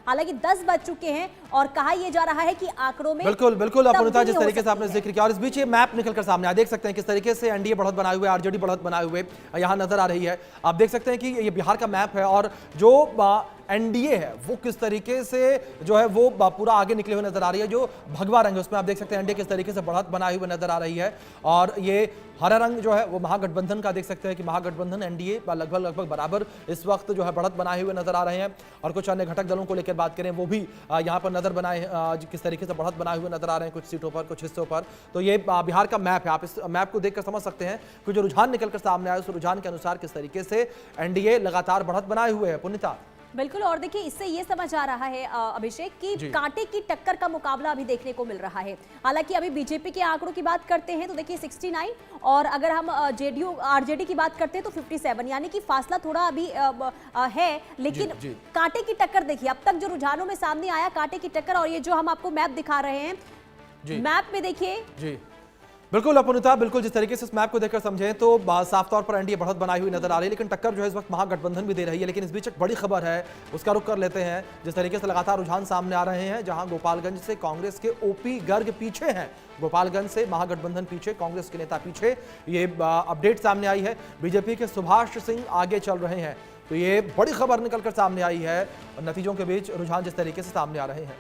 हालांकि 10 बज चुके हैं और कहा यह जा रहा है कि आंकड़ों में बिल्कुल बिल्कुल अपूर्णता, जिस तरीके से आपने जिक्र किया और इस बीच ये मैप निकलकर सामने आ, देख सकते हैं किस तरीके से एनडीए बढ़त बनाए हुए, आरजेडी बढ़त बनाए हुए यहां नजर आ रही है। आप देख सकते हैं कि ये बिहार का मैप है और जो एनडीए है वो किस तरीके से जो है वो पूरा आगे निकले हुए नजर आ रही है। जो भगवा रंग है उसमें आप देख सकते हैं एनडीए किस तरीके से बढ़त बनाए हुए नजर आ रही है और ये हरा रंग जो है वो महागठबंधन का, देख सकते हैं कि महागठबंधन एनडीए लगभग बराबर इस वक्त जो है बढ़त बनाए हुए नजर आ रहे हैं। और कुछ अन्य घटक दलों को लेकर बात करें वो भी यहाँ पर नजर बनाए किस तरीके से बढ़त बनाए हुए नजर आ रहे हैं कुछ सीटों पर, कुछ हिस्सों पर। तो ये बिहार का मैप है, आप इस मैप को देखकर समझ सकते हैं कि जो रुझान निकलकर सामने आया उस रुझान के अनुसार किस तरीके से एनडीए लगातार बढ़त बनाए हुए है। पुनीता बिल्कुल, और देखिए इससे ये समझ आ रहा है अभिषेक कि कांटे की टक्कर का मुकाबला अभी देखने को मिल रहा है। हालांकि अभी बीजेपी के आंकड़ों की बात करते हैं तो देखिए 69 और अगर हम जेडीयू आरजेडी की बात करते हैं तो 57, यानी कि फासला थोड़ा अभी है, लेकिन कांटे की टक्कर देखिए अब तक जो रुझानों में सामने आया कांटे की टक्कर। और ये जो हम आपको मैप दिखा रहे हैं, मैप में देखिए बिल्कुल अपूर्णता, बिल्कुल जिस तरीके से इस मैप को देखकर समझें तो साफ तौर पर एनडीए बढ़त बनाई हुई नजर आ रही है, लेकिन टक्कर जो है इस वक्त महागठबंधन भी दे रही है। लेकिन इस बीच एक बड़ी खबर है उसका रुख कर लेते हैं। जिस तरीके से लगातार रुझान सामने आ रहे हैं, जहां गोपालगंज से कांग्रेस के ओपी गर्ग पीछे हैं, गोपालगंज से महागठबंधन पीछे, कांग्रेस के नेता पीछे, ये अपडेट सामने आई है। बीजेपी के सुभाष सिंह आगे चल रहे हैं, तो ये बड़ी खबर निकलकर सामने आई है। नतीजों के बीच रुझान जिस तरीके से सामने आ रहे हैं,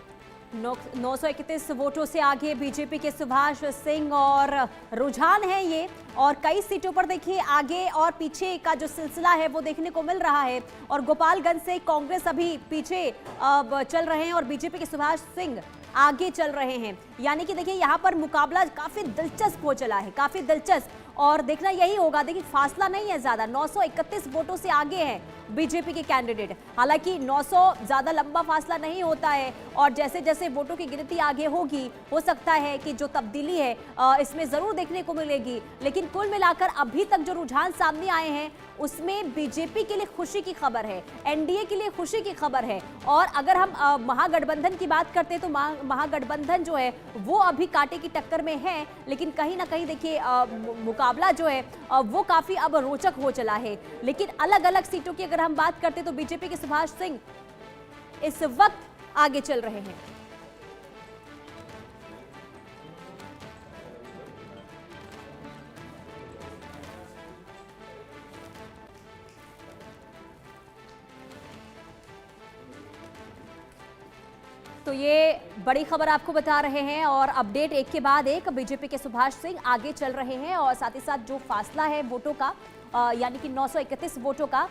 931 वोटों से आगे बीजेपी के सुभाष सिंह और रुझान है ये। और कई सीटों पर देखिए आगे और पीछे का जो सिलसिला है वो देखने को मिल रहा है। और गोपालगंज से कांग्रेस अभी पीछे चल रहे हैं और बीजेपी के सुभाष सिंह आगे चल रहे हैं। यानी कि देखिए यहाँ पर मुकाबला काफी दिलचस्प हो चला है, काफी दिलचस्प। और देखना यही होगा, देखिए फासला नहीं है ज्यादा, 931 वोटों से आगे है बीजेपी के कैंडिडेट। हालांकि 900 ज्यादा लंबा फासला नहीं होता है और जैसे जैसे वोटों की गिनती आगे होगी हो सकता है कि जो तब्दीली है इसमें जरूर देखने को मिलेगी। लेकिन कुल मिलाकर अभी तक जो रुझान सामने आए हैं उसमें बीजेपी के लिए खुशी की खबर है, एनडीए के लिए खुशी की खबर है। और अगर हम महागठबंधन की बात करते हैं तो महागठबंधन जो है वो अभी कांटे की टक्कर में है, लेकिन कहीं ना कहीं देखिए मुकाबला जो है वो काफी अब रोचक हो चला है। लेकिन अलग अलग सीटों की अगर हम बात करते हैं तो बीजेपी के सुभाष सिंह इस वक्त आगे चल रहे हैं। तो ये बड़ी खबर आपको बता रहे हैं और अपडेट एक के बाद एक बीजेपी के सुभाष सिंह आगे चल रहे हैं। और साथ ही साथ जो फासला है वोटों का यानी कि 931 वोटों का,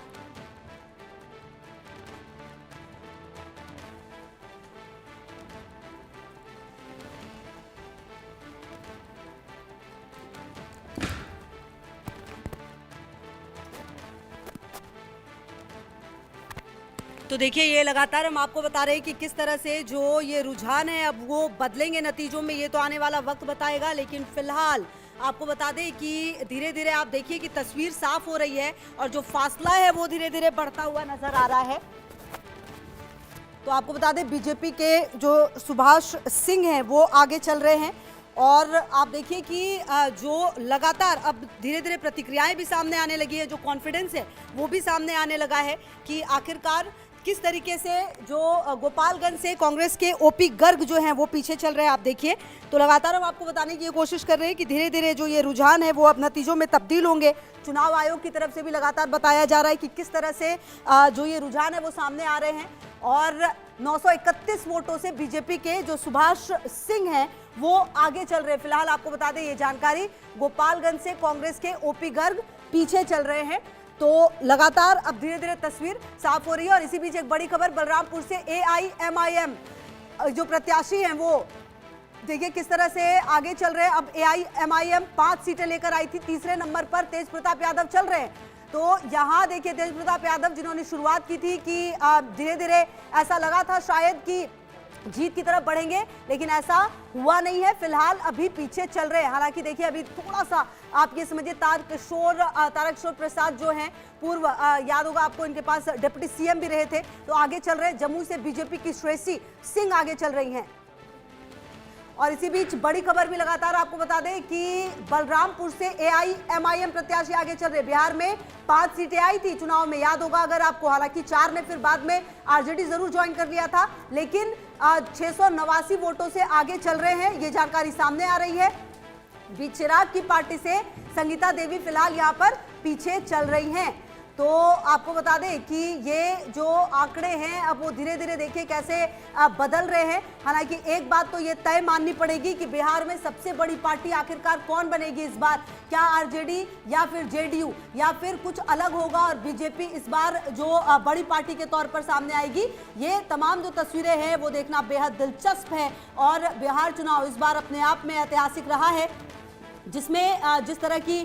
तो देखिए ये लगातार हम आपको बता रहे हैं कि किस तरह से जो ये रुझान है अब वो बदलेंगे नतीजों में, ये तो आने वाला वक्त बताएगा। लेकिन फिलहाल आपको बता दें कि धीरे धीरे आप देखिए कि तस्वीर साफ हो रही है और जो फासला है वो धीरे धीरे बढ़ता हुआ नजर आ रहा है। तो आपको बता दें बीजेपी के जो सुभाष सिंह हैं वो आगे चल रहे हैं और आप देखिए कि जो लगातार अब धीरे धीरे प्रतिक्रियाएं भी सामने आने लगी है, जो कॉन्फिडेंस है वो भी सामने आने लगा है कि आखिरकार किस तरीके से जो गोपालगंज से कांग्रेस के ओपी गर्ग जो हैं वो पीछे चल रहे हैं। आप देखिए तो लगातार हम आपको बताने की ये कोशिश कर रहे हैं कि धीरे धीरे जो ये रुझान है वो अब नतीजों में तब्दील होंगे। चुनाव आयोग की तरफ से भी लगातार बताया जा रहा है कि किस तरह से जो ये रुझान है वो सामने आ रहे हैं। और 931 वोटों से बीजेपी के जो सुभाष सिंह हैं वो आगे चल रहे हैं। फिलहाल आपको बता दें ये जानकारी, गोपालगंज से कांग्रेस के ओपी गर्ग पीछे चल रहे हैं। तो लगातार अब धीरे धीरे तस्वीर साफ हो रही है। और इसी बीच एक बड़ी खबर बलरामपुर से AIMIM जो प्रत्याशी हैं वो देखिए किस तरह से आगे चल रहे हैं। अब AIMIM 5 सीटें लेकर आई थी, तीसरे नंबर पर तेज प्रताप यादव चल रहे हैं। तो यहाँ देखिए तेज प्रताप यादव जिन्होंने शुरुआत की थी कि धीरे धीरे ऐसा लगा था शायद कि जीत की तरफ बढ़ेंगे, लेकिन ऐसा हुआ नहीं है। फिलहाल अभी पीछे चल रहे हैं। हालांकि देखिए अभी थोड़ा सा आप ये समझिए तारक किशोर प्रसाद जो हैं पूर्व याद होगा आपको, इनके पास डिप्टी CM भी रहे थे, तो आगे चल रहे हैं। जम्मू से बीजेपी की श्रेयसी सिंह आगे चल रही हैं। और इसी बीच बड़ी खबर भी लगातार आपको बता दें कि बलरामपुर से एआईएमआईएम प्रत्याशी आगे चल रहे। बिहार में 5 सीटें आई थी चुनाव में, याद होगा अगर आपको, हालांकि 4 ने फिर बाद में आरजेडी जरूर ज्वाइन कर लिया था, लेकिन 689 वोटों से आगे चल रहे हैं, ये जानकारी सामने आ रही है। बीच चिराग की पार्टी से संगीता देवी फिलहाल यहाँ पर पीछे चल रही हैं। तो आपको बता दें कि ये जो आंकड़े हैं अब वो धीरे धीरे देखिए कैसे बदल रहे हैं। हालांकि एक बात तो ये तय माननी पड़ेगी कि बिहार में सबसे बड़ी पार्टी आखिरकार कौन बनेगी इस बार, क्या आरजेडी या फिर जेडीयू या फिर कुछ अलग होगा और बीजेपी इस बार जो बड़ी पार्टी के तौर पर सामने आएगी। ये तमाम जो तस्वीरें हैं वो देखना बेहद दिलचस्प है और बिहार चुनाव इस बार अपने आप में ऐतिहासिक रहा है, जिसमें जिस तरह की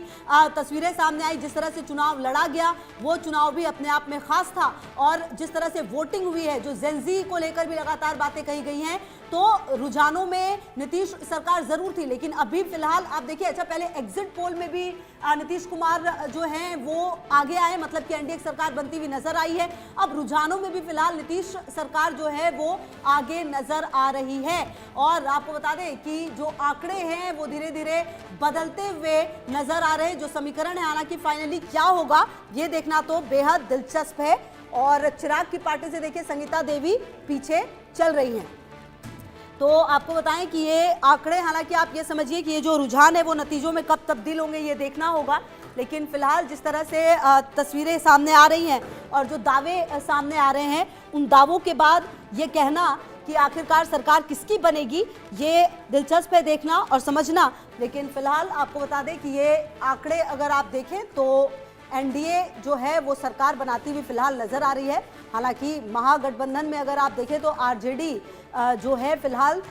तस्वीरें सामने आई, जिस तरह से चुनाव लड़ा गया वो चुनाव भी अपने आप में खास था। और जिस तरह से वोटिंग हुई है, जो जेनजी को लेकर भी लगातार बातें कही गई हैं, तो रुझानों में नीतीश सरकार जरूर थी, लेकिन अभी फिलहाल आप देखिए, अच्छा पहले एग्जिट पोल में भी नीतीश कुमार जो हैं वो आगे आए, मतलब कि एनडीए सरकार बनती हुई नजर आई है। अब रुझानों में भी फिलहाल नीतीश सरकार जो है वो आगे नजर आ रही है। और आपको बता दें कि जो आंकड़े हैं वो धीरे धीरे बदलते हुए नजर आ रहे हैं, जो समीकरण है, हालांकि फाइनली क्या होगा ये देखना तो बेहद दिलचस्प है। और चिराग की पार्टी से देखिए संगीता देवी पीछे चल रही हैं। तो आपको बताएं कि ये आंकड़े, हालांकि आप ये समझिए कि ये जो रुझान है वो नतीजों में कब तब्दील होंगे ये देखना होगा, लेकिन फिलहाल जिस तरह से तस्वीरें सामने आ रही हैं और जो दावे सामने आ रहे हैं, उन दावों के बाद ये कहना कि आखिरकार सरकार किसकी बनेगी ये दिलचस्प है देखना और समझना। लेकिन फिलहाल आपको बता दें कि ये आंकड़े अगर आप देखें तो एनडीए जो है वो सरकार बनाती हुई फिलहाल नजर आ रही है। हालांकि महागठबंधन में अगर आप देखें तो आरजेडी जो है फिलहाल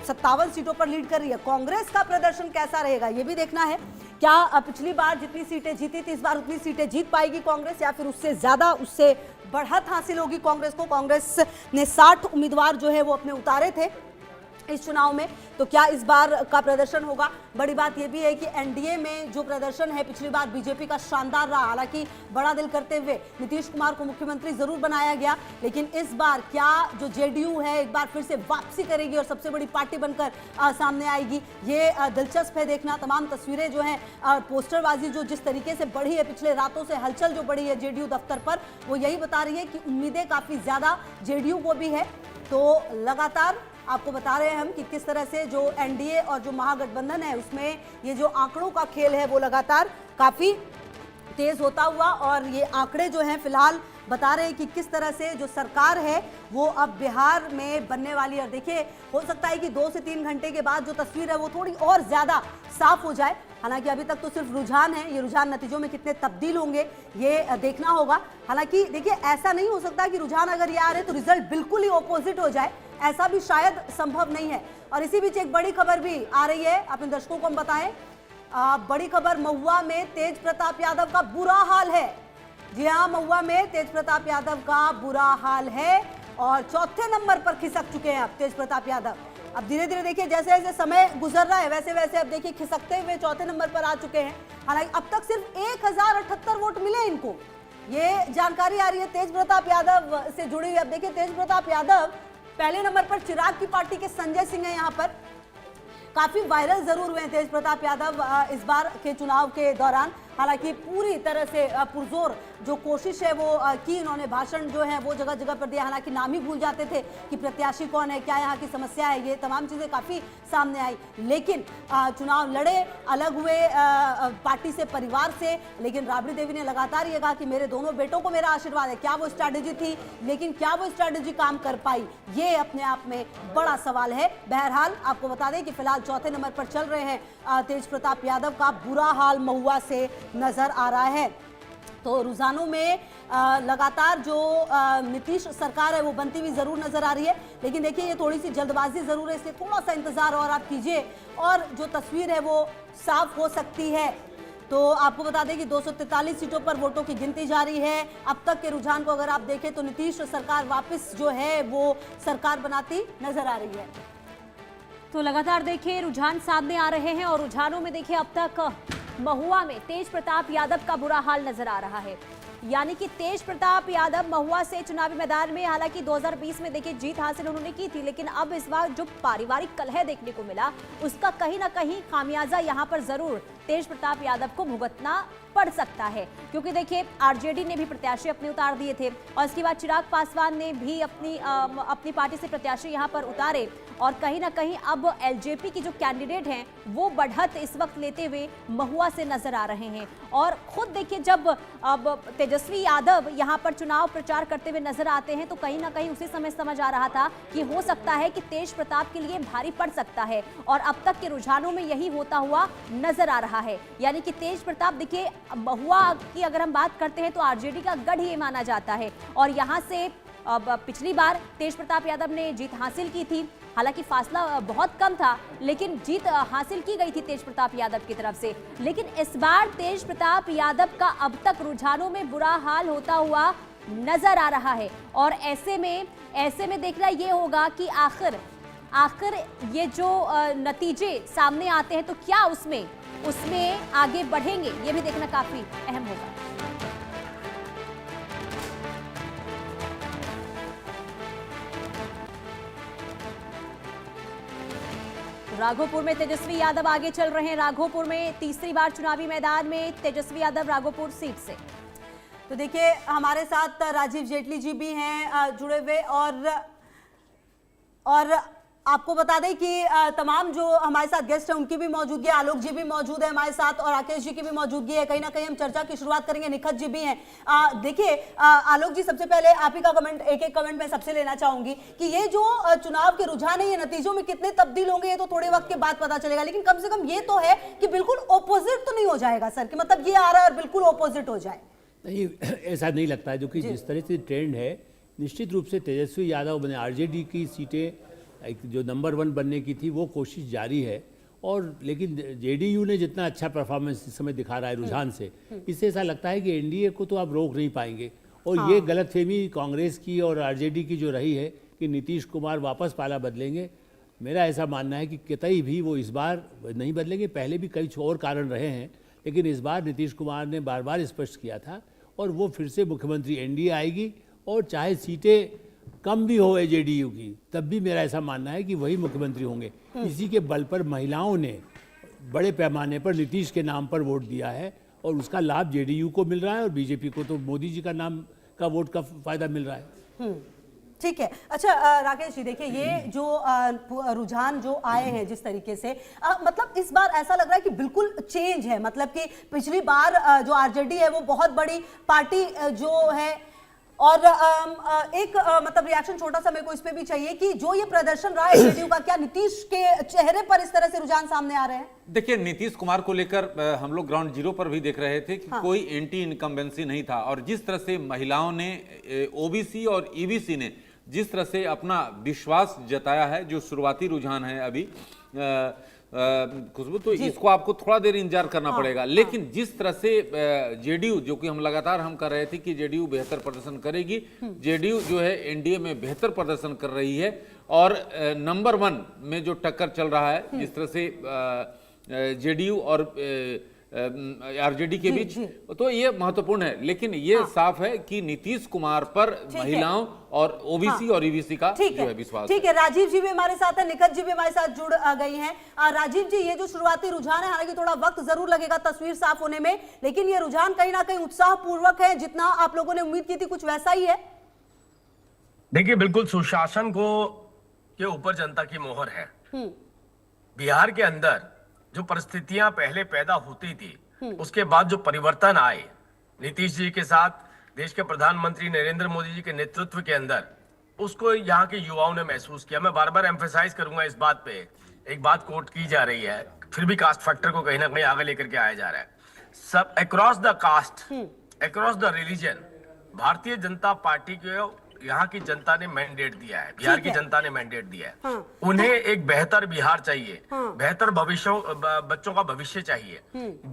57 सीटों पर लीड कर रही है। कांग्रेस का प्रदर्शन कैसा रहेगा ये भी देखना है, क्या पिछली बार जितनी सीटें जीती थी इस बार उतनी सीटें जीत पाएगी कांग्रेस या फिर उससे ज्यादा, उससे बढ़त हासिल होगी कांग्रेस को। कांग्रेस ने 60 उम्मीदवार जो है वो अपने उतारे थे इस चुनाव में, तो क्या इस बार का प्रदर्शन होगा। बड़ी बात यह भी है कि एनडीए में जो प्रदर्शन है पिछली बार बीजेपी का शानदार रहा, हालांकि बड़ा दिल करते हुए नीतीश कुमार को मुख्यमंत्री जरूर बनाया गया, लेकिन इस बार क्या जो जेडीयू है एक बार फिर से वापसी करेगी और सबसे बड़ी पार्टी बनकर सामने आएगी, ये दिलचस्प है देखना। तमाम तस्वीरें जो हैं, पोस्टरबाजी जो जिस तरीके से बढ़ी है पिछले रातों से, हलचल जो बढ़ी है जेडीयू दफ्तर पर, वो यही बता रही है कि उम्मीदें काफी ज्यादा जेडीयू को भी है। तो लगातार आपको बता रहे हैं हम कि किस तरह से जो एनडीए और जो महागठबंधन है उसमें ये जो आंकड़ों का खेल है वो लगातार काफी तेज होता हुआ, और ये आंकड़े जो हैं फिलहाल बता रहे हैं कि किस तरह से जो सरकार है वो अब बिहार में बनने वाली है। और देखिए, हो सकता है कि 2 से 3 घंटे के बाद जो तस्वीर है वो थोड़ी और ज्यादा साफ हो जाए। हालांकि अभी तक तो सिर्फ रुझान है, ये रुझान नतीजों में कितने तब्दील होंगे ये देखना होगा। हालांकि देखिए, ऐसा नहीं हो सकता कि रुझान अगर ये आ रहे तो रिजल्ट बिल्कुल ही ऑपोजिट हो जाए, ऐसा भी शायद संभव नहीं है। और इसी बीच एक बड़ी खबर भी आ रही है, अपने दर्शकों को हम बताएं। बड़ी खबर, महुआ में तेज प्रताप यादव का बुरा हाल है। जी हाँ, महुआ में तेज प्रताप यादव का बुरा हाल है और चौथे नंबर पर खिसक चुके हैं अब तेज प्रताप यादव। अब धीरे धीरे देखिए जैसे जैसे समय गुजर रहा है वैसे वैसे अब देखिए खिसकते हुए चौथे नंबर पर आ चुके हैं। हालांकि अब तक सिर्फ 1078 वोट मिले इनको, ये जानकारी आ रही है तेज प्रताप यादव से जुड़ी हुई। अब देखिए, तेज प्रताप यादव पहले नंबर पर चिराग की पार्टी के संजय सिंह है, यहाँ पर काफी वायरल जरूर हुए हैं तेज प्रताप यादव इस बार के चुनाव के दौरान। हालांकि पूरी तरह से पुरजोर जो कोशिश है वो की इन्होंने, भाषण जो है वो जगह जगह पर दिया। हालांकि नाम ही भूल जाते थे कि प्रत्याशी कौन है, क्या यहाँ की समस्या है, ये तमाम चीज़ें काफ़ी सामने आई। लेकिन चुनाव लड़े, अलग हुए पार्टी से, परिवार से, लेकिन राबड़ी देवी ने लगातार ये कहा कि मेरे दोनों बेटों को मेरा आशीर्वाद है। क्या वो स्ट्रैटेजी थी, लेकिन क्या वो स्ट्रैटेजी काम कर पाई, ये अपने आप में बड़ा सवाल है। बहरहाल आपको बता दें कि फिलहाल चौथे नंबर पर चल रहे हैं तेज प्रताप यादव का बुरा हाल महुआ से नजर आ रहा है। तो रुझानों में लगातार जो नीतीश सरकार है वो बनती हुई जरूर नजर आ रही है, लेकिन देखिए ये थोड़ी सी जल्दबाजी जरूर है, इसलिए थोड़ा सा इंतजार और आप कीजिए और जो तस्वीर है वो साफ हो सकती है। तो आपको बता दें कि 243 सीटों पर वोटों की गिनती जारी है। अब तक के रुझान को अगर आप देखें तो नीतीश सरकार वापस जो है वो सरकार बनाती नजर आ रही है। तो लगातार देखिए रुझान सामने आ रहे हैं और रुझानों में देखिए अब तक महुआ में तेज प्रताप यादव का बुरा हाल नजर आ रहा है। यानी कि तेज प्रताप यादव महुआ से चुनावी मैदान में, हालांकि 2020 में देखिए जीत हासिल उन्होंने की थी, लेकिन अब इस बार जो पारिवारिक कलह देखने को मिला उसका कहीं ना कहीं खामियाजा यहां पर जरूर तेज प्रताप यादव को भुगतना पड़ सकता है, क्योंकि देखिए आरजेडी ने भी प्रत्याशी अपने उतार दिए थे और इसके बाद चिराग पासवान ने भी अपनी पार्टी से प्रत्याशी यहां पर उतारे और कहीं ना कहीं अब एलजेपी की जो कैंडिडेट हैं वो बढ़त इस वक्त लेते हुए महुआ से नजर आ रहे हैं। और खुद देखिए जब अब तेजस्वी यादव यहां पर चुनाव प्रचार करते हुए नजर आते हैं तो कहीं ना कहीं उसी समय समझ आ रहा था कि हो सकता है कि तेज प्रताप के लिए भारी पड़ सकता है और अब तक के रुझानों में यही होता हुआ नजर आ रहा है। यानी कि तेज प्रताप देखिए महुआ की अगर हम बात करते हैं तो आरजेडी का गढ़ ये माना जाता है और यहां से अब पिछली बार तेज प्रताप यादव ने जीत हासिल की थी, हालांकि फासला बहुत कम था लेकिन जीत हासिल की गई थी तेज प्रताप यादव की तरफ से। लेकिन इस बार तेज प्रताप यादव का अब तक रुझानों में बुरा हाल होता हुआ नजर आ रहा है और ऐसे में देखना ये होगा कि आखिर ये जो नतीजे सामने आते हैं तो क्या उसमें आगे बढ़ेंगे, ये भी देखना काफी अहम होगा। राघोपुर में तेजस्वी यादव आगे चल रहे हैं। राघोपुर में तीसरी बार चुनावी मैदान में तेजस्वी यादव राघोपुर सीट से। तो देखिए हमारे साथ राजीव जेटली जी भी हैं जुड़े हुए और आपको बता दें कि तमाम जो हमारे साथ गेस्ट हैं उनकी भी मौजूदगी है, आलोक जी भी मौजूद है हमारे साथ और राकेश जी की भी मौजूदगी है। कहीं ना कहीं हम चर्चा की शुरुआत करेंगे, निखत जी भी हैं। देखिए आलोक जी, सबसे पहले आप ही का कमेंट, एक कमेंट मैं सबसे लेना चाहूंगी कि ये जो चुनाव के रुझान है ये नतीजों में कितने तब्दील होंगे ये तो थोड़े वक्त के बाद पता चलेगा, लेकिन कम से कम ये तो है कि बिल्कुल ऑपोजिट तो नहीं हो जाएगा सर, कि मतलब ये आ रहा है और बिल्कुल ऑपोजिट हो जाए। नहीं, ऐसा नहीं लगता है, जो कि जिस तरह से ट्रेंड है निश्चित रूप से तेजस्वी यादव बने आरजेडी की सीटें जो नंबर 1 बनने की थी वो कोशिश जारी है और लेकिन जेडीयू ने जितना अच्छा परफॉर्मेंस इस समय दिखा रहा है रुझान से, इससे ऐसा लगता है कि एनडीए को तो आप रोक नहीं पाएंगे। और ये गलतफहमी कांग्रेस की और आरजेडी की जो रही है कि नीतीश कुमार वापस पाला बदलेंगे, मेरा ऐसा मानना है कि कतई भी वो इस बार नहीं बदलेंगे। पहले भी कई और कारण रहे हैं लेकिन इस बार नीतीश कुमार ने बार बार स्पष्ट किया था और वो फिर से मुख्यमंत्री एनडीए आएगी और चाहे सीटें कम भी हो जेडीयू की तब भी मेरा ऐसा मानना है कि वही मुख्यमंत्री होंगे। इसी के बल पर महिलाओं ने बड़े पैमाने पर नीतीश के नाम पर वोट दिया है और उसका लाभ जेडीयू को मिल रहा है और बीजेपी को तो मोदी जी का नाम का वोट का फायदा मिल रहा है। ठीक है। अच्छा राकेश जी, देखिए ये जो रुझान जो आए हैं जिस तरीके से मतलब इस बार ऐसा लग रहा है कि बिल्कुल चेंज है, मतलब कि पिछली बार जो आरजेडी है वो बहुत बड़ी पार्टी जो है और एक मतलब रिएक्शन छोटा सा मेरे को इस पे भी चाहिए कि जो ये प्रदर्शन रहा है जेडीयू का, क्या नीतीश के चेहरे पर इस तरह से रुझान सामने आ रहे हैं? देखिए नीतीश कुमार को लेकर हम लोग ग्राउंड जीरो पर भी देख रहे थे कि कोई एंटी इनकम्बेंसी नहीं था और जिस तरह से महिलाओं ने, ओबीसी और ईबीसी ने जिस तरह से अपना विश्वास जताया है, जो शुरुआती रुझान है अभी खुशबू, तो इसको आपको थोड़ा देर इंतजार करना पड़ेगा। लेकिन जिस तरह से जेडीयू, जो कि हम लगातार कर रहे थे कि जेडीयू बेहतर प्रदर्शन करेगी, जेडीयू जो है एनडीए में बेहतर प्रदर्शन कर रही है और नंबर 1 में जो टक्कर चल रहा है जिस तरह से जेडीयू और आरजेडी के बीच, तो ये महत्वपूर्ण है। लेकिन ये साफ है कि नीतीश कुमार पर महिलाओं और ओबीसी और ईबीसी का जो है विश्वास। ठीक है, राजीव जी भी हमारे साथ है, निखत जी भी हमारे साथ जुड़ गई हैं। राजीव जी, ये जो शुरुआती रुझान है, हालांकि थोड़ा वक्त जरूर लगेगा तस्वीर साफ होने में, लेकिन ये रुझान कहीं ना कहीं उत्साहपूर्वक है, जितना आप लोगों ने उम्मीद की थी कुछ वैसा ही है? देखिए बिल्कुल सुशासन के ऊपर जनता की मोहर है। बिहार के अंदर जो परिस्थितियां पहले पैदा होती थी उसके बाद जो परिवर्तन आए नीतीश जी के साथ, देश के प्रधानमंत्री नरेंद्र मोदी जी के नेतृत्व के अंदर, उसको यहाँ के युवाओं ने महसूस किया। मैं बार बार एम्फेसाइज करूंगा इस बात पे, एक बात कोट की जा रही है, फिर भी कास्ट फैक्टर को कहीं ना कहीं आगे लेकर के आया जा रहा है। सब across the caste, across the religion, Bharatiya Janata party के यहाँ की जनता ने मैंडेट दिया है, बिहार की जनता ने मैंडेट दिया है। उन्हें एक बेहतर बिहार चाहिए, बेहतर भविष्य, बच्चों का भविष्य चाहिए।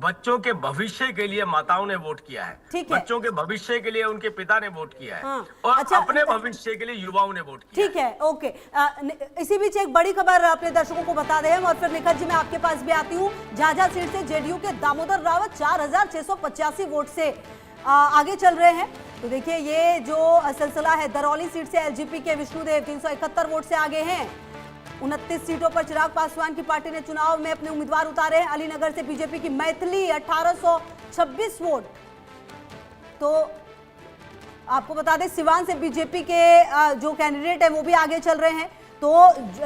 बच्चों के भविष्य के लिए माताओं ने वोट किया है, बच्चों के भविष्य के लिए उनके पिता ने वोट किया है और अपने भविष्य के लिए युवाओं ने वोट किया। ठीक है, ओके। इसी बीच एक बड़ी खबर अपने दर्शकों को बता दें हम, और फिर निखत जी मैं आपके पास भी आती हूँ। झाझा सीट से जेडीयू के दामोदर रावत 4685 वोट से आगे चल रहे हैं। तो देखिए ये जो सिलसिला है, दरौली सीट से एलजेपी के विष्णुदेव 371 वोट से आगे हैं। 29 सीटों पर चिराग पासवान की पार्टी ने चुनाव में अपने उम्मीदवार उतारे हैं। अलीनगर से बीजेपी की मैथिली 1826 वोट। तो आपको बता दें सिवान से बीजेपी के जो कैंडिडेट है वो भी आगे चल रहे हैं। तो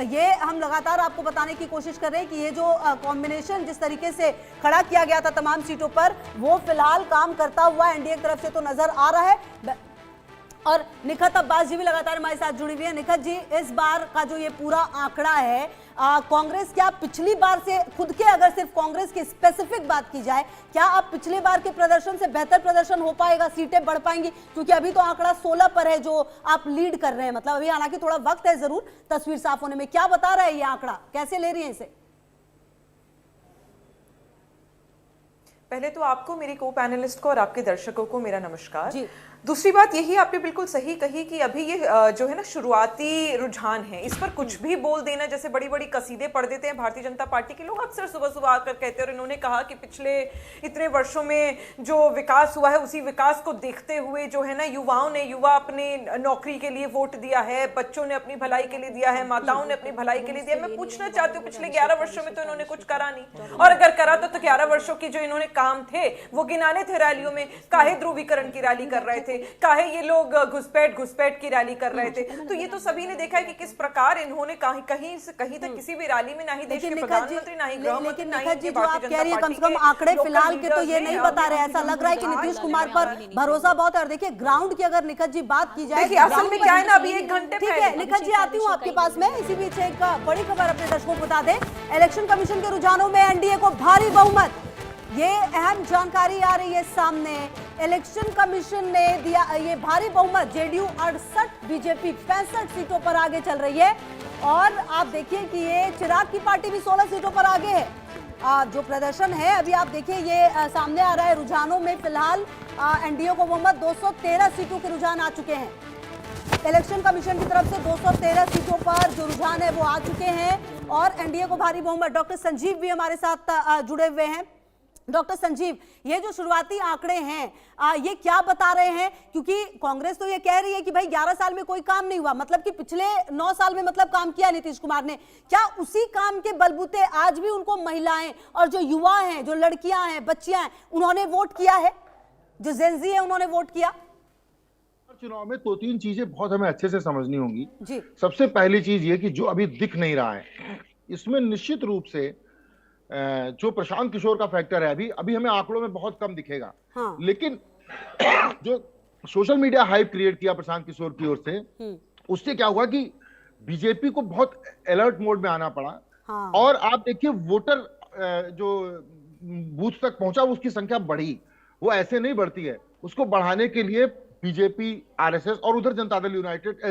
ये हम लगातार आपको बताने की कोशिश कर रहे हैं कि ये जो कॉम्बिनेशन जिस तरीके से खड़ा किया गया था तमाम सीटों पर, वो फिलहाल काम करता हुआ एनडीए की तरफ से तो नजर आ रहा है। और निखत अब्बास जी भी लगातार हमारे साथ जुड़ी हुई है। निखत जी, इस बार का जो ये पूरा आंकड़ा है, कांग्रेस क्या पिछली बार से, खुद के अगर सिर्फ कांग्रेस की स्पेसिफिक बात की जाए, क्या अब पिछली बार के प्रदर्शन से बेहतर प्रदर्शन हो पाएगा, सीटें बढ़ पाएंगी? क्योंकि अभी तो आंकड़ा 16 पर है जो आप लीड कर रहे हैं, मतलब अभी हालांकि थोड़ा वक्त है जरूर तस्वीर साफ होने में। क्या बता रहा है ये आंकड़ा, कैसे ले रही है इसे? पहले तो आपको, मेरी को पैनलिस्ट को और आपके दर्शकों को मेरा नमस्कार। दूसरी बात यही आपने बिल्कुल सही कही कि अभी ये जो है ना शुरुआती रुझान है, इस पर कुछ भी बोल देना, जैसे बड़ी बड़ी कसीदे पढ़ देते हैं भारतीय जनता पार्टी के लोग अक्सर सुबह सुबह आकर कहते हैं। और इन्होंने कहा कि पिछले इतने वर्षों में जो विकास हुआ है उसी विकास को देखते हुए जो है ना युवा अपने नौकरी के लिए वोट दिया है, बच्चों ने अपनी भलाई के लिए दिया है, माताओं ने अपनी भलाई के लिए दिया। मैं पूछना चाहती हूँ पिछले 11 वर्षों में तो इन्होंने कुछ करा नहीं, और अगर करा तो 11 वर्षों की जो इन्होंने काम थे वो गिनाने थे रैलियों में। काहे ध्रुवीकरण की रैली कर रहे थे, काहे ये लोग घुसपैठ की रैली कर रहे थे। तो ये तो सभी ने देखा है कि किस प्रकार इन्होंने कहीं से कहीं तक किसी भी रैली में ना ही देश के प्रधानमंत्री, ना ही गृह मंत्री, ना ही भारतीय जनता पार्टी कम से कम आंकड़े फिलहाल के तो ये नहीं बता रहे। ऐसा लग रहा है कि नीतीश कुमार पर भरोसा बहुत है। और देखिए ग्राउंड की अगर निखत जी बात की जाए, असल में क्या है ना, अभी 1 घंटे ठीक है निखत जी आती हूँ आपके पास में। इसी बीच एक बड़ी खबर अपने दर्शकों को बता दें, इलेक्शन कमीशन के रुझानों में एनडीए को भारी बहुमत, ये अहम जानकारी आ रही है सामने। इलेक्शन कमीशन ने दिया ये भारी बहुमत, जेडीयू 68, बीजेपी 65 सीटों पर आगे चल रही है। और आप देखिए कि ये चिराग की पार्टी भी 16 सीटों पर आगे है। जो प्रदर्शन है अभी आप देखिए ये सामने आ रहा है रुझानों में। फिलहाल एनडीए को बहुमत 213 सीटों के रुझान आ चुके हैं। इलेक्शन कमीशन की तरफ से 213 सीटों पर जो रुझान है वो आ चुके हैं और एनडीए को भारी बहुमत। डॉक्टर संजीव भी हमारे साथ जुड़े हुए हैं। डॉक्टर संजीव, ये जो शुरुआती आंकड़े हैं ये क्या बता रहे हैं? क्योंकि कांग्रेस तो ये कह रही है कि भाई 11 साल में कोई काम नहीं हुआ, मतलब कि पिछले 9 साल में मतलब काम किया नीतीश कुमार ने। क्या उसी काम के बलबूते आज भी उनको महिलाएं और जो युवा हैं, जो लड़कियां हैं, बच्चियां हैं, उन्होंने वोट किया है, जो जेनजी है उन्होंने वोट किया? चुनाव में 2-3 चीजें बहुत हमें अच्छे से समझनी होंगी जी। सबसे पहली चीज ये कि जो अभी दिख नहीं रहा है, इसमें निश्चित रूप से जो प्रशांत किशोर का फैक्टर है अभी हमें आंकड़ों में बहुत कम दिखेगा। हाँ। लेकिन जो सोशल मीडिया हाइप क्रिएट किया प्रशांत किशोर की ओर से, उससे क्या हुआ कि बीजेपी को बहुत अलर्ट मोड में आना पड़ा। हाँ। और आप देखिए वोटर जो बूथ तक पहुंचा उसकी संख्या बढ़ी। वो ऐसे नहीं बढ़ती है, उसको बढ़ाने के लिए बीजेपी, आरएसएस और उधर जनता दल यूनाइटेड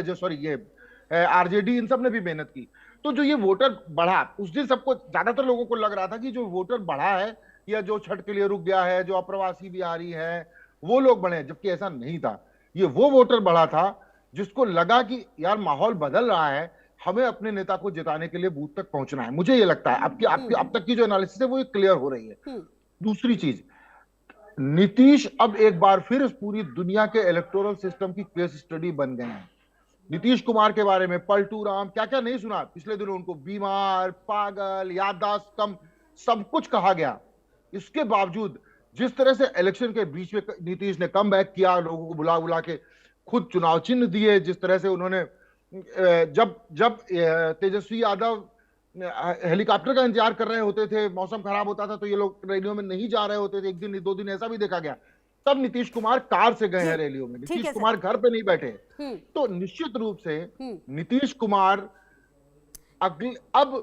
आरजेडी, इन सब ने भी मेहनत की। तो जो ये वोटर बढ़ा, उस दिन सबको, ज्यादातर लोगों को लग रहा था कि जो वोटर बढ़ा है या जो छठ के लिए रुक गया है, जो अप्रवासी बिहारी है, वो लोग बढ़े, जबकि ऐसा नहीं था। ये वो वोटर बढ़ा था जिसको लगा कि यार माहौल बदल रहा है, हमें अपने नेता को जिताने के लिए बूथ तक पहुंचना है। मुझे ये लगता है अब तक की जो एनालिसिस है वो क्लियर हो रही है। दूसरी चीज, नीतीश अब एक बार फिर इस पूरी दुनिया के इलेक्टोरल सिस्टम की केस स्टडी बन गए हैं। नीतीश कुमार के बारे में पलटू राम क्या क्या नहीं सुना पिछले दिनों, उनको बीमार, पागल, याददाश्त कम, सब कुछ कहा गया। इसके बावजूद जिस तरह से इलेक्शन के बीच में नीतीश ने कम बैक किया, लोगों को बुला बुला के खुद चुनाव चिन्ह दिए, जिस तरह से उन्होंने जब तेजस्वी यादव हेलीकॉप्टर का इंतजार कर रहे होते थे, मौसम खराब होता था तो ये लोग रैलियों में नहीं जा रहे होते थे, 1 दिन 2 दिन ऐसा भी देखा गया, तब नीतीश कुमार कार से गए हैं रैलियों में। नीतीश कुमार घर पे नहीं बैठे। तो निश्चित रूप से नीतीश कुमार अब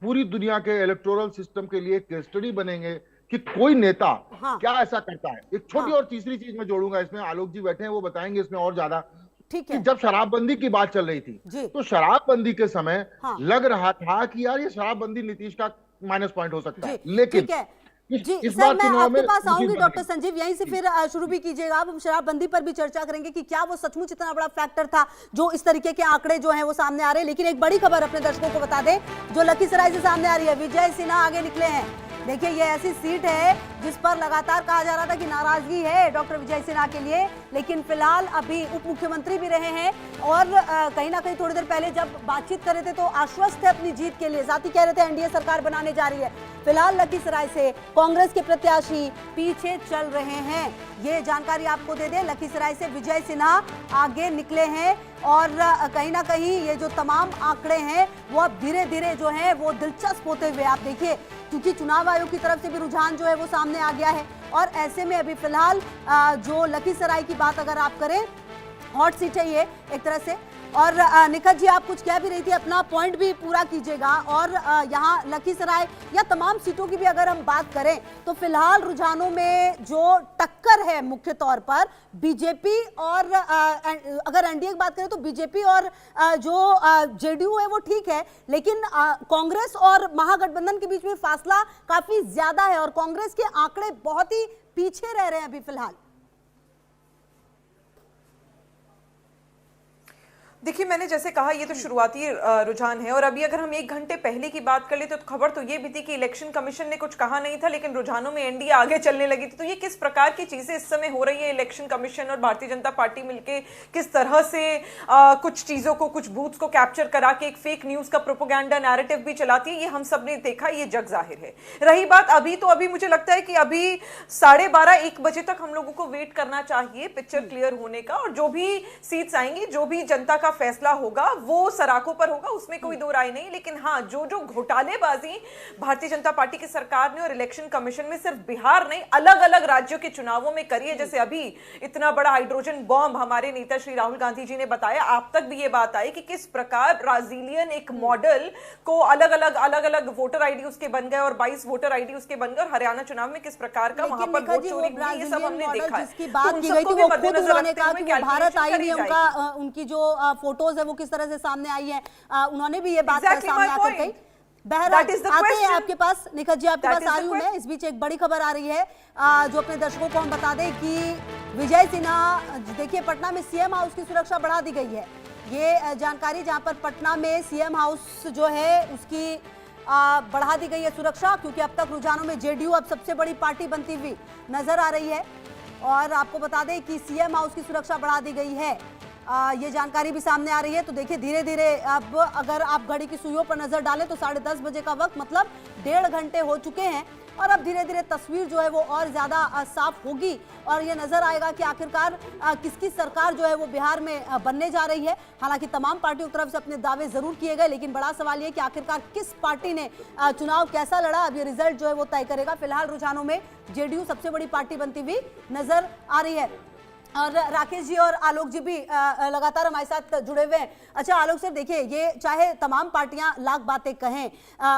पूरी दुनिया के इलेक्टोरल सिस्टम के लिए केस स्टडी बनेंगे कि कोई नेता क्या ऐसा करता है। एक छोटी और तीसरी चीज मैं जोड़ूंगा इसमें, आलोक जी बैठे हैं वो बताएंगे इसमें और ज्यादा। ठीक है। जब शराबबंदी की बात चल रही थी तो शराबबंदी के समय लग रहा था कि यार ये शराबबंदी नीतीश का माइनस पॉइंट हो सकता है, लेकिन इस बार मैं आपके पास आऊंगी डॉक्टर संजीव, यहीं से फिर शुरू भी कीजिएगा। अब हम शराबबंदी पर भी चर्चा करेंगे कि क्या वो सचमुच इतना बड़ा फैक्टर था जो इस तरीके के आंकड़े जो हैं वो सामने आ रहे हैं। लेकिन एक बड़ी खबर अपने दर्शकों को बता दें जो लखीसराय से सामने आ रही है, विजय सिन्हा आगे निकले हैं। देखिए ये ऐसी सीट है जिस पर लगातार कहा जा रहा था कि नाराजगी है डॉक्टर विजय सिन्हा के लिए, लेकिन फिलहाल अभी उप मुख्यमंत्री भी रहे हैं और कहीं ना कहीं थोड़ी देर पहले जब बातचीत कर रहे थे तो आश्वस्त थे अपनी जीत के लिए, साथ ही कह रहे थे एनडीए सरकार बनाने जा रही है। फिलहाल लखीसराय से कांग्रेस के प्रत्याशी पीछे चल रहे हैं, ये जानकारी आपको दे दें। लखीसराय से विजय सिन्हा आगे निकले हैं और कहीं ना कहीं ये जो तमाम आंकड़े हैं वो अब धीरे धीरे जो है वो दिलचस्प होते हुए आप देखिए, क्योंकि चुनाव आयोग की तरफ से भी रुझान जो है वो सामने आ गया है और ऐसे में अभी फिलहाल जो लखीसराय की बात अगर आप करें, हॉट सीट है ये एक तरह से। और निखत जी आप कुछ कह भी रही थी, अपना पॉइंट भी पूरा कीजिएगा। और यहाँ लखीसराय या तमाम सीटों की भी अगर हम बात करें तो फिलहाल रुझानों में जो टक्कर है मुख्य तौर पर बीजेपी और अगर एनडीए की बात करें तो बीजेपी और जो जेडीयू है वो ठीक है, लेकिन कांग्रेस और महागठबंधन के बीच में फासला काफी ज्यादा है और कांग्रेस के आंकड़े बहुत ही पीछे रह रहे हैं अभी फिलहाल। देखिए मैंने जैसे कहा ये तो शुरुआती रुझान है और अभी अगर हम 1 घंटे पहले की बात कर ले तो खबर तो ये भी थी कि इलेक्शन कमीशन ने कुछ कहा नहीं था लेकिन रुझानों में एनडीए आगे चलने लगी थी। तो ये किस प्रकार की चीजें इस समय हो रही है, इलेक्शन कमीशन और भारतीय जनता पार्टी मिलके किस तरह से कुछ चीजों को, कुछ बूथ्स को कैप्चर करा के एक फेक न्यूज का प्रोपोगेंडा नैरेटिव भी चलाती है, ये हम सब ने देखा, ये जग जाहिर है। रही बात अभी, तो अभी मुझे लगता है कि अभी 12:30-1 बजे तक हम लोगों को वेट करना चाहिए पिक्चर क्लियर होने का और जो भी सीट्स आएंगी, जो भी जनता का फैसला होगा वो सराखों पर होगा, उसमें कोई दो राय नहीं। लेकिन हाँ, जो घोटालेबाजी भारतीय जनता पार्टी की सरकार ने और इलेक्शन कमीशन में सिर्फ बिहार नहीं अलग अलग राज्यों के चुनावों में करी है, जैसे अभी इतना बड़ा हाइड्रोजन बॉम्ब हमारे नेता श्री राहुल गांधी जी ने बताया, आप तक भी ये बात आई कि किस प्रकार ब्राजीलियन एक मॉडल को अलग अलग वोटर आईडी उसके बन गए और 22 वोटर आईडी उसके बन गए और हरियाणा चुनाव में किस प्रकार का वहां पर वोट चोरी हुई, ये सब हमने देखा है। जिसकी बात की गई थी वो खुद उन्होंने कहा कि भारत आई नहीं, उनकी जो फोटोज है वो किस तरह से सामने आई है, उन्होंने भी ये बात सामने आकर कही। बहरहाल आते हैं आपके पास, निखत जी आपके पास आ रही हूं मैं। इस बीच एक बड़ी खबर आ रही है जो अपने दर्शकों को हम बता दें कि विजय सिन्हा, देखिए पटना में सीएम हाउस की सुरक्षा बढ़ा दी गई है, ये जानकारी, जहां पर पटना में सीएम हाउस जो है उसकी बढ़ा दी गई है सुरक्षा, क्योंकि अब तक रुझानों में जेडीयू अब सबसे बड़ी पार्टी बनती हुई नजर आ रही है। और आपको बता दें कि सीएम हाउस की सुरक्षा बढ़ा दी गई है, ये जानकारी भी सामने आ रही है। तो देखिए धीरे धीरे अब अगर आप घड़ी की सुइयों पर नजर डालें तो 10:30 बजे का वक्त, मतलब 1.5 घंटे हो चुके हैं और अब धीरे धीरे तस्वीर जो है वो और ज्यादा साफ होगी और ये नजर आएगा कि आखिरकार किसकी सरकार जो है वो बिहार में बनने जा रही है। हालांकि तमाम पार्टियों की तरफ से अपने दावे जरूर किए गए, लेकिन बड़ा सवाल ये कि आखिरकार किस पार्टी ने चुनाव कैसा लड़ा, अब ये रिजल्ट जो है वो तय करेगा। फिलहाल रुझानों में जेडीयू सबसे बड़ी पार्टी बनती हुई नजर आ रही है। और राकेश जी और आलोक जी भी लगातार हमारे साथ जुड़े हुए हैं। अच्छा आलोक सर, देखिए ये चाहे तमाम पार्टियां लाख बातें कहें,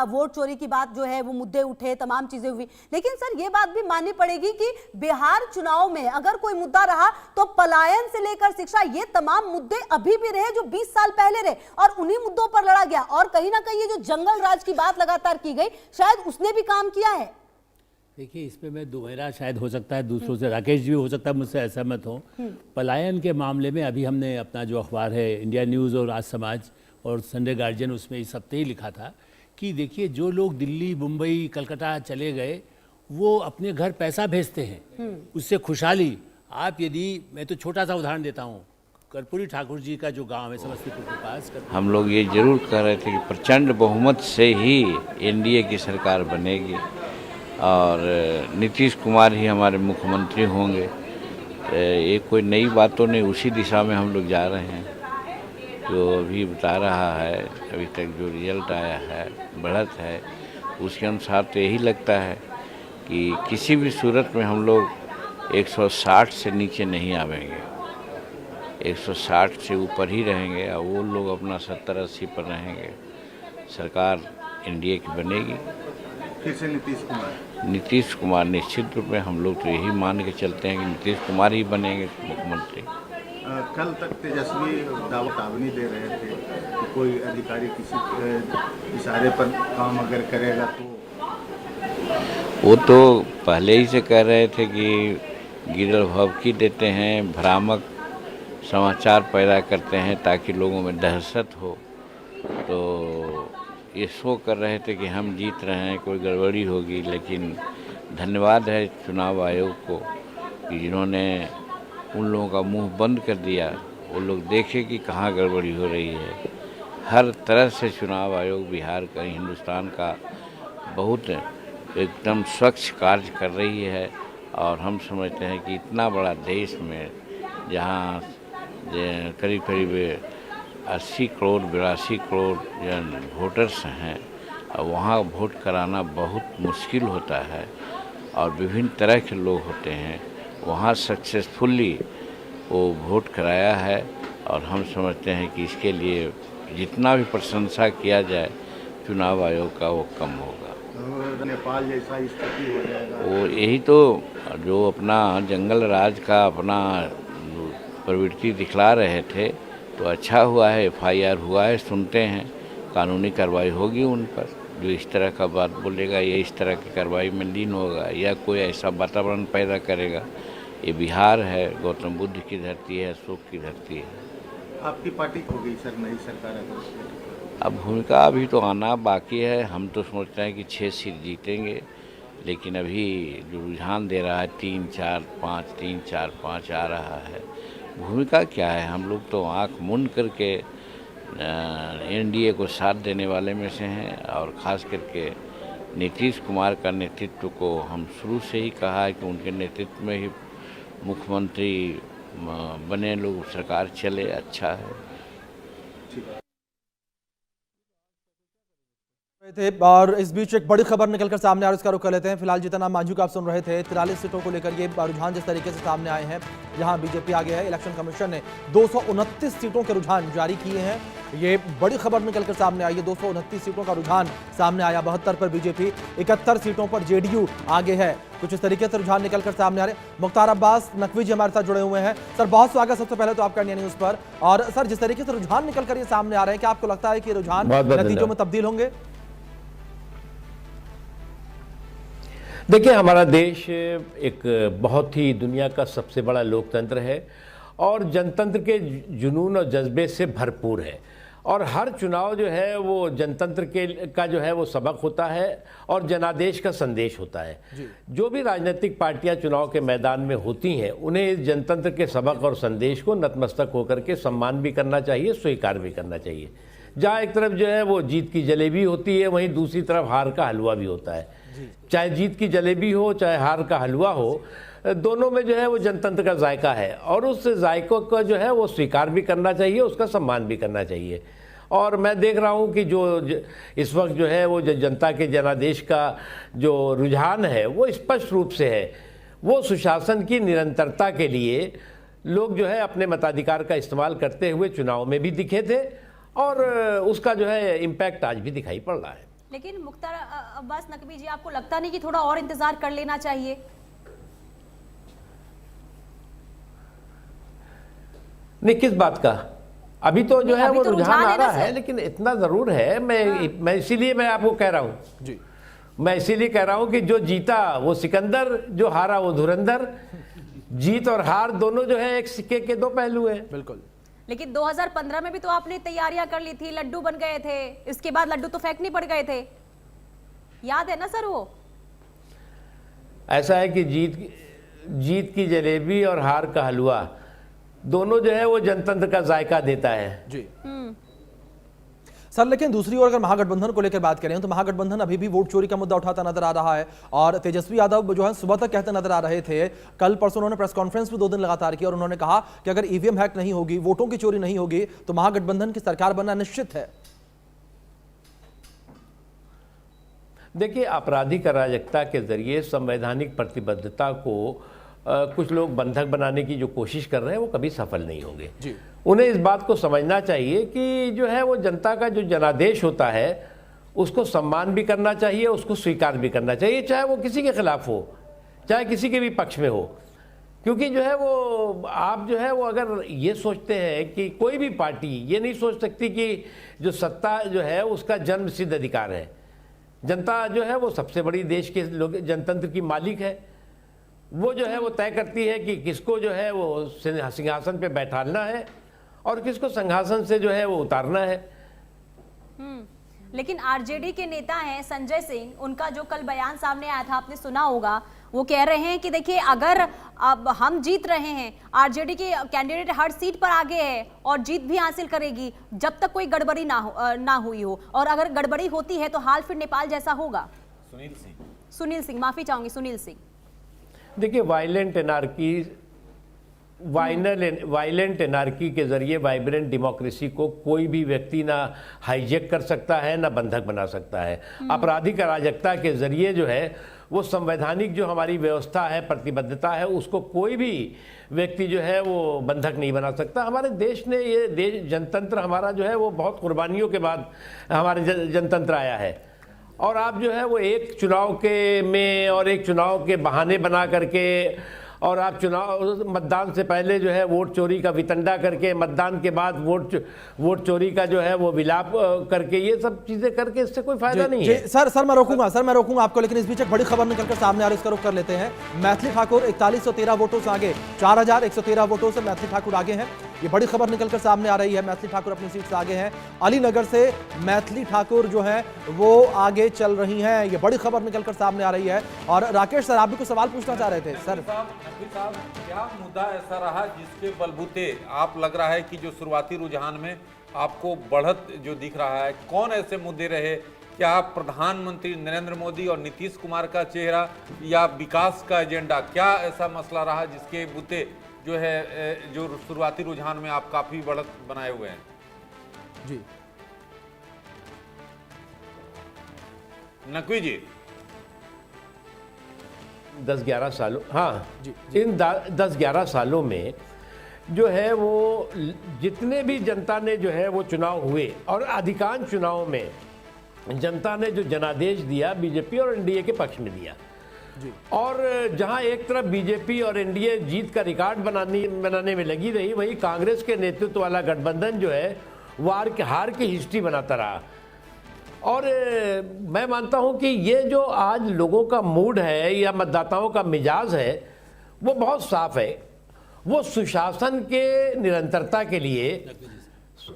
वोट चोरी की बात जो है वो मुद्दे उठे, तमाम चीजें हुई, लेकिन सर ये बात भी माननी पड़ेगी कि बिहार चुनाव में अगर कोई मुद्दा रहा तो पलायन से लेकर शिक्षा, ये तमाम मुद्दे अभी भी रहे जो 20 साल पहले रहे और उन्हीं मुद्दों पर लड़ा गया। और कहीं ना कहीं ये जो जंगल राज की बात लगातार की गई, शायद उसने भी काम किया है। देखिए इसमें मैं दोहरा शायद हो सकता है, दूसरों से राकेश जी भी हो सकता है मुझसे असहमत हो। पलायन के मामले में अभी हमने अपना जो अखबार है इंडिया न्यूज़ और आज समाज और संडे गार्जियन, उसमें इस हफ्ते ही लिखा था कि देखिए जो लोग दिल्ली, मुंबई, कलकत्ता चले गए वो अपने घर पैसा भेजते हैं, उससे खुशहाली। आप यदि, मैं तो छोटा सा उदाहरण देता हूँ, कर्पूरी ठाकुर जी का जो गांव है समस्तीपुर के पास, हम लोग ये जरूर कह रहे थे कि प्रचंड बहुमत से ही एनडीए की सरकार बनेगी और नीतीश कुमार ही हमारे मुख्यमंत्री होंगे। ये कोई नई बात तो नहीं, उसी दिशा में हम लोग जा रहे हैं। जो अभी बता रहा है, अभी तक जो रिजल्ट आया है, बढ़त है, उसके अनुसार तो यही लगता है कि किसी भी सूरत में हम लोग 160 से नीचे नहीं आवेंगे, 160 से ऊपर ही रहेंगे और वो लोग अपना 70-80 पर रहेंगे। सरकार एनडीए की बनेगी। फिर से नीतीश कुमार निश्चित रूप में, हम लोग तो यही मान के चलते हैं कि नीतीश कुमार ही बनेंगे मुख्यमंत्री। कल तक तेजस्वी दावनी दे रहे थे कि कोई अधिकारी किसी इशारे पर काम अगर करेगा तो, वो तो पहले ही से कह रहे थे कि गिरल भभकी देते हैं, भ्रामक समाचार पैदा करते हैं ताकि लोगों में दहशत हो। तो ये शो कर रहे थे कि हम जीत रहे हैं, कोई गड़बड़ी होगी, लेकिन धन्यवाद है चुनाव आयोग को कि जिन्होंने उन लोगों का मुंह बंद कर दिया। वो लोग देखे कि कहाँ गड़बड़ी हो रही है। हर तरह से चुनाव आयोग बिहार का, हिंदुस्तान का बहुत एकदम स्वच्छ कार्य कर रही है। और हम समझते हैं कि इतना बड़ा देश में जहाँ करीब करीब 80 करोड़ 82 करोड़ वोटर्स हैं, वहाँ वोट कराना बहुत मुश्किल होता है और विभिन्न तरह के लोग होते हैं। वहाँ सक्सेसफुली वो वोट कराया है और हम समझते हैं कि इसके लिए जितना भी प्रशंसा किया जाए चुनाव आयोग का वो कम होगा। नेपाल जैसा स्थिति हो जाएगा। वो यही तो जो अपना जंगल राज का अपना प्रवृत्ति दिखला रहे थे, तो अच्छा हुआ है, FIR हुआ है, सुनते हैं कानूनी कार्रवाई होगी उन पर। जो इस तरह का बात बोलेगा या इस तरह की कार्रवाई में लीन होगा या कोई ऐसा वातावरण पैदा करेगा। ये बिहार है, गौतम बुद्ध की धरती है, अशोक की धरती है। आपकी पार्टी हो गई सर नई सरकार है, अब भूमिका अभी तो आना बाकी है। हम तो सोचते हैं कि 6 सीट जीतेंगे, लेकिन अभी जो रुझान दे रहा है 3-4-5 आ रहा है। भूमिका क्या है, हम लोग तो आंख मूंद करके NDA को साथ देने वाले में से हैं। और ख़ास करके नीतीश कुमार का नेतृत्व को हम शुरू से ही कहा है कि उनके नेतृत्व में ही मुख्यमंत्री बने, लोग सरकार चले, अच्छा है। थे और इस बीच एक बड़ी खबर निकलकर सामने आ रही है, इसका रुख कर लेते हैं। फिलहाल जीतन राम मांझी को आप सुन रहे थे। 43 सीटों को लेकर ये रुझान जिस तरीके से सामने आए हैं, जहां बीजेपी आगे है। इलेक्शन कमीशन ने 229 सीटों के रुझान जारी किए हैं। ये बड़ी खबर निकलकर सामने आई है। 229 सीटों का रुझान सामने आया। 72 पर बीजेपी, 71 सीटों पर JDU आगे है। कुछ इस तरीके से रुझान निकलकर सामने आ रहे। मुख्तार अब्बास नकवी जी हमारे साथ जुड़े हुए हैं। सर बहुत स्वागत सबसे पहले तो आपका इंडिया न्यूज पर। और सर जिस तरीके से रुझान निकलकर ये सामने आ रहे हैं, क्या आपको लगता है कि रुझान नतीजों में तब्दील होंगे? देखिए, हमारा देश एक बहुत ही दुनिया का सबसे बड़ा लोकतंत्र है और जनतंत्र के जुनून और जज्बे से भरपूर है। और हर चुनाव जो है वो जनतंत्र का जो है वो सबक होता है और जनादेश का संदेश होता है। जो भी राजनीतिक पार्टियां चुनाव के मैदान में होती हैं, उन्हें इस जनतंत्र के सबक और संदेश को नतमस्तक होकर के सम्मान भी करना चाहिए, स्वीकार भी करना चाहिए। जहाँ एक तरफ जो है वो जीत की जलेबी होती है, वहीं दूसरी तरफ हार का हलवा भी होता है। चाहे जीत की जलेबी हो, चाहे हार का हलवा हो, दोनों में जो है वो जनतंत्र का जायका है और उस जायकों का जो है वो स्वीकार भी करना चाहिए, उसका सम्मान भी करना चाहिए। और मैं देख रहा हूँ कि जो इस वक्त जो है वो जनता के जनादेश का जो रुझान है वो स्पष्ट रूप से है। वो सुशासन की निरंतरता के लिए लोग जो है अपने मताधिकार का इस्तेमाल करते हुए चुनाव में भी दिखे थे और उसका जो है इम्पैक्ट आज भी दिखाई पड़ रहा है। लेकिन मुख्तार अब्बास नकवी जी, आपको लगता नहीं कि थोड़ा और इंतजार कर लेना चाहिए? नहीं, किस बात का? अभी तो जो है वो रुझान आ रहा है, लेकिन इतना जरूर है, मैं इसीलिए मैं आपको कह रहा हूं जी, मैं इसीलिए कह रहा हूं कि जो जीता वो सिकंदर, जो हारा वो धुरंधर। जीत और हार दोनों जो है एक सिक्के के दो पहलू हैं। बिल्कुल। लेकिन 2015 में भी तो आपने तैयारियां कर ली थी, लड्डू बन गए थे, इसके बाद लड्डू तो फेंकने पड़ गए थे, याद है ना सर? वो ऐसा है कि जीत की जलेबी और हार का हलवा दोनों जो है वो जनतंत्र का जायका देता है जी। सर लेकिन दूसरी ओर अगर महागठबंधन को लेकर बात करें तो महागठबंधन अभी भी वोट चोरी का मुद्दा उठाता नजर आ रहा है और तेजस्वी यादव जो है सुबह तक कहते नजर आ रहे थे। कल परसों उन्होंने प्रेस कॉन्फ्रेंस भी 2 दिन लगातार की और उन्होंने कहा कि अगर ईवीएम हैक नहीं होगी, वोटों की चोरी नहीं होगी, तो महागठबंधन की सरकार बनना निश्चित है। देखिए, आपराधिक अराजकता के जरिए संवैधानिक प्रतिबद्धता को कुछ लोग बंधक बनाने की जो कोशिश कर रहे हैं वो कभी सफल नहीं होंगे जी। उन्हें इस बात को समझना चाहिए कि जो है वो जनता का जो जनादेश होता है उसको सम्मान भी करना चाहिए, उसको स्वीकार भी करना चाहिए, चाहे वो किसी के खिलाफ हो, चाहे किसी के भी पक्ष में हो। क्योंकि जो है वो आप जो है वो अगर ये सोचते हैं कि कोई भी पार्टी ये नहीं सोच सकती कि जो सत्ता जो है उसका जन्म सिद्ध अधिकार है। जनता जो है वो सबसे बड़ी देश के लोग जनतंत्र की मालिक है। वो जो है वो तय करती है कि किसको जो है वो सिंहासन पे बैठाना है और किसको सिंहासन से जो है वो उतारना है। लेकिन आरजेडी के नेता हैं संजय सिंह, उनका जो कल बयान सामने आया था आपने सुना होगा, वो कह रहे हैं कि देखिए अगर अब हम जीत रहे हैं, आरजेडी के कैंडिडेट हर सीट पर आगे है और जीत भी हासिल करेगी जब तक कोई गड़बड़ी ना हुई हो, और अगर गड़बड़ी होती है तो हाल फिर नेपाल जैसा होगा। सुनील सिंह, माफी चाहूंगी, सुनील सिंह। देखिए, वायलेंट एनार्की के जरिए वाइब्रेंट डेमोक्रेसी को कोई भी व्यक्ति ना हाईजैक कर सकता है, ना बंधक बना सकता है। आपराधिक अराजकता के जरिए जो है वो संवैधानिक जो हमारी व्यवस्था है, प्रतिबद्धता है, उसको कोई भी व्यक्ति जो है वो बंधक नहीं बना सकता। हमारे देश ने ये देश जनतंत्र हमारा जो है वो बहुत कुर्बानियों के बाद हमारे जनतंत्र आया है, और आप जो है वो एक चुनाव के में और एक चुनाव के बहाने बना करके, और आप मतदान से पहले जो है वोट चोरी का वितंडा करके, मतदान के बाद वोट चोरी का जो है वो विलाप करके, ये सब चीजें करके इससे कोई फायदा नहीं है। सर मैं रोकूंगा आपको, लेकिन इस बीच एक बड़ी खबर निकलकर सामने आ रही है, इसका रुख कर लेते हैं। मैथिली ठाकुर 4113 वोटों से आगे, 4113 वोटों से मैथिली ठाकुर आगे हैं। ये बड़ी खबर निकलकर सामने आ रही है, मैथिली ठाकुर अपनी सीट से आगे हैं। अलीनगर से मैथिली ठाकुर जो है वो आगे चल रही हैं, ये बड़ी खबर निकलकर सामने आ रही है। और राकेश सर, आप भी कुछ सवाल पूछना चाह रहे थे सर। क्या मुद्दा ऐसा रहा जिसके बलबूते आप लग रहा है कि जो शुरुआती रुझान में आपको बढ़त जो दिख रहा है, कौन ऐसे मुद्दे रहे? क्या प्रधानमंत्री नरेंद्र मोदी और नीतीश कुमार का चेहरा, या विकास का एजेंडा? क्या ऐसा मसला रहा जिसके बूते जो है जो शुरुआती रुझान में आप काफी बढ़त बनाए हुए हैं? जी नकवी जी, 10-11 सालों, हाँ जी, इन 10-11 सालों में जो है वो जितने भी जनता ने जो है वो चुनाव हुए, और अधिकांश चुनाव में जनता ने जो जनादेश दिया बीजेपी और एनडीए के पक्ष में दिया जी। और जहां एक तरफ बीजेपी और एनडीए जीत का रिकॉर्ड बनाने में लगी रही, वहीं कांग्रेस के नेतृत्व वाला गठबंधन जो है वो हार की हिस्ट्री बनाता रहा। और मैं मानता हूं कि ये जो आज लोगों का मूड है या मतदाताओं का मिजाज है वो बहुत साफ है। वो सुशासन के निरंतरता के लिए,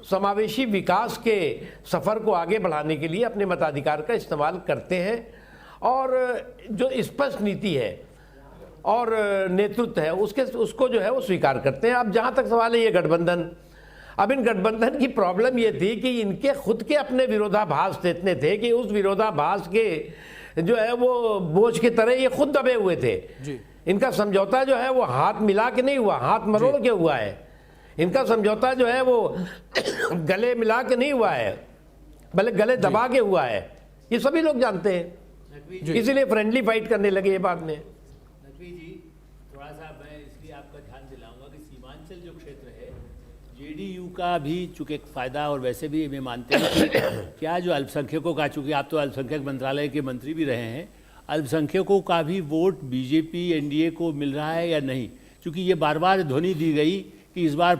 समावेशी विकास के सफ़र को आगे बढ़ाने के लिए अपने मताधिकार का इस्तेमाल करते हैं, और जो स्पष्ट नीति है और नेतृत्व है उसको जो है वो स्वीकार करते हैं। अब जहाँ तक सवाल है ये गठबंधन, अब इन गठबंधन की प्रॉब्लम ये थी कि इनके खुद के अपने विरोधाभास इतने थे कि उस विरोधाभास के जो है वो बोझ की तरह ये खुद दबे हुए थे जी। इनका समझौता जो है वो हाथ मिला के नहीं हुआ, हाथ मरोड़ के हुआ है। इनका समझौता जो है वो गले मिला के नहीं हुआ है, बल्कि गले दबा के हुआ है। ये सभी लोग जानते हैं, इसीलिए फ्रेंडली फाइट करने लगे ये बाद में। नकवी जी, थोड़ा सा मैं इसलिए आपका ध्यान दिलाऊंगा कि सीमांचल जो क्षेत्र है, जेडीयू का भी चूंकि एक फायदा, और वैसे भी मैं मानते हैं कि क्या जो अल्पसंख्यकों का, चूंकि आप तो अल्पसंख्यक मंत्रालय के मंत्री भी रहे हैं, अल्पसंख्यकों का भी वोट बीजेपी एनडीए को मिल रहा है या नहीं? क्योंकि ये बार बार ध्वनि दी गई कि इस बार